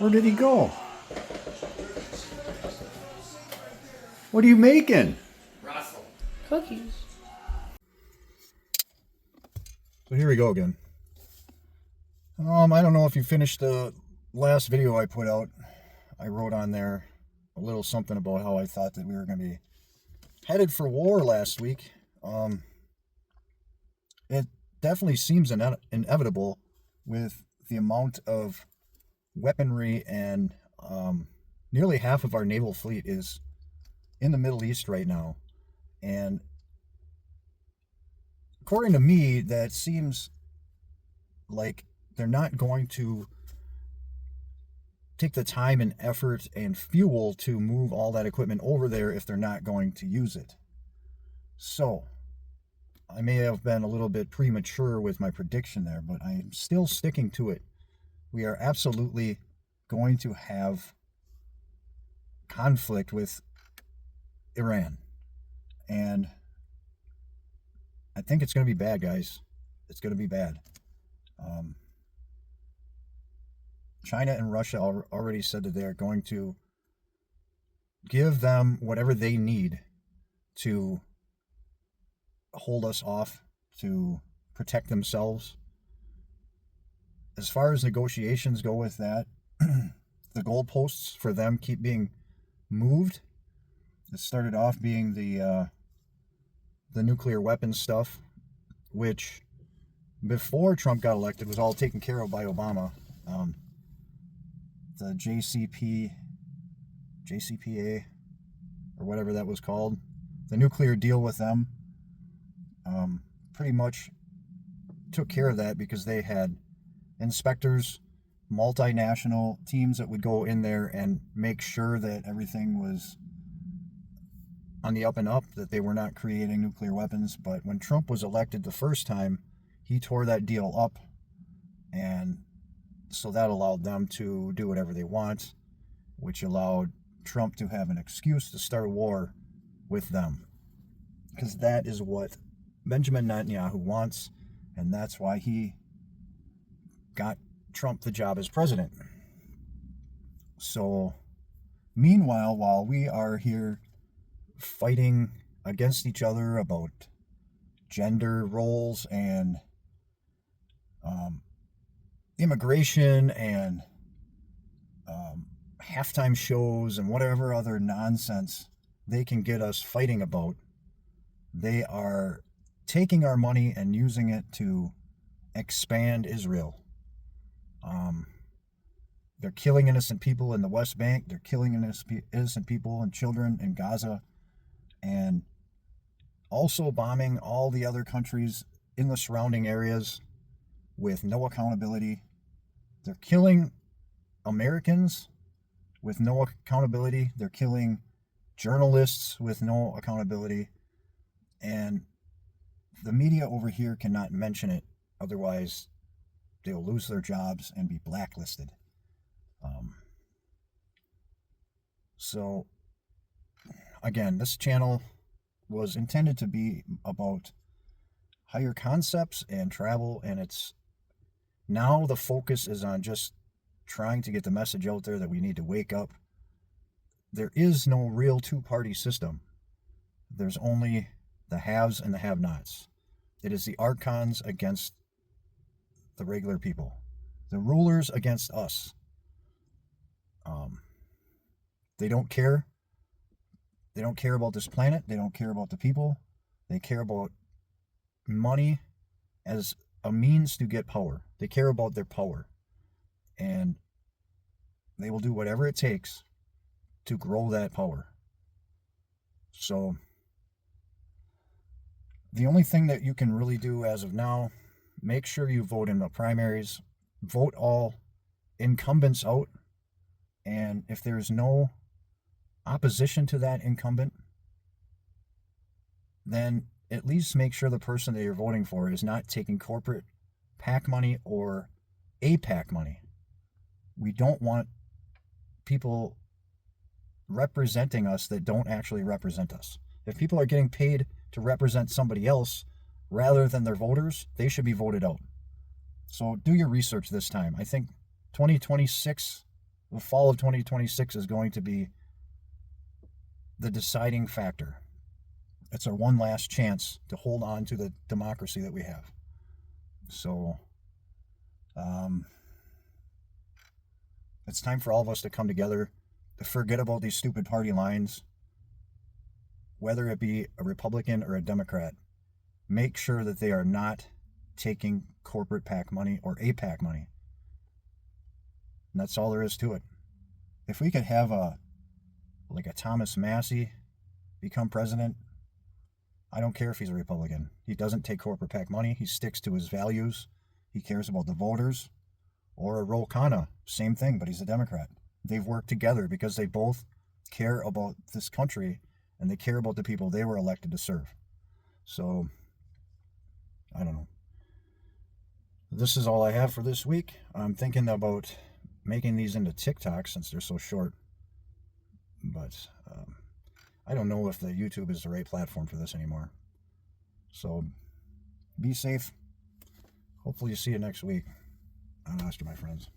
Where did he go? What are you making? Russell. Cookies. So here we go again. I don't know if you finished the last video I put out. I wrote on there a little something about how I thought that we were going to be headed for war last week. It definitely seems inevitable with the amount of weaponry and nearly half of our naval fleet is in the Middle East right now. And according to me, that seems like they're not going to take the time and effort and fuel to move all that equipment over there if they're not going to use it. So I may have been a little bit premature with my prediction there, but I'm still sticking to it. We are absolutely going to have conflict with Iran. And I think it's going to be bad, guys. It's going to be bad. China and Russia already said that they're going to give them whatever they need to hold us off, to protect themselves. As far as negotiations go with that, the goalposts for them keep being moved. It started off being the nuclear weapons stuff, which before Trump got elected was all taken care of by Obama. The JCPA, or whatever that was called, the nuclear deal with them, pretty much took care of that because they had inspectors, multinational teams that would go in there and make sure that everything was on the up and up, that they were not creating nuclear weapons. But when Trump was elected the first time, he tore that deal up, and so that allowed them to do whatever they want, which allowed Trump to have an excuse to start a war with them. Because that is what Benjamin Netanyahu wants, and that's why he got Trump the job as president. So, meanwhile, while we are here fighting against each other about gender roles and immigration and halftime shows and whatever other nonsense they can get us fighting about, they are taking our money and using it to expand Israel. They're killing innocent people in the West Bank. They're killing innocent people and children in Gaza, and also bombing all the other countries in the surrounding areas with no accountability. They're killing Americans with no accountability. They're killing journalists with no accountability. And the media over here cannot mention it, otherwise they'll lose their jobs and be blacklisted. So, again, this channel was intended to be about higher concepts and travel, and it's now the focus is on just trying to get the message out there that we need to wake up. There is no real two-party system. There's only the haves and the have-nots. It is the archons against the regular people, the rulers against us. They don't care. They don't care about this planet. They don't care about the people. They care about money as a means to get power. They care about their power. And they will do whatever it takes to grow that power. So, the only thing that you can really do as of now, make sure you vote in the primaries. Vote all incumbents out. And if there's no opposition to that incumbent, then at least make sure the person that you're voting for is not taking corporate PAC money or APAC money. We don't want people representing us that don't actually represent us. If people are getting paid to represent somebody else rather than their voters, they should be voted out. So do your research this time. I think 2026 the fall of 2026 is going to be the deciding factor. It's our one last chance to hold on to the democracy that we have. So, um, it's time for all of us to come together, to forget about these stupid party lines, whether it be a Republican or a Democrat. Make sure that they are not taking corporate PAC money or APAC money. And that's all there is to it. If we could have a Thomas Massie become president, I don't care if he's a Republican. He doesn't take corporate PAC money. He sticks to his values. He cares about the voters. Or a Ro Khanna, same thing, but he's a Democrat. They've worked together because they both care about this country and they care about the people they were elected to serve. So, I don't know. This is all I have for this week. I'm thinking about making these into TikToks since they're so short. But I don't know if the YouTube is the right platform for this anymore. So be safe. Hopefully you see you next week on Oscar, my friends.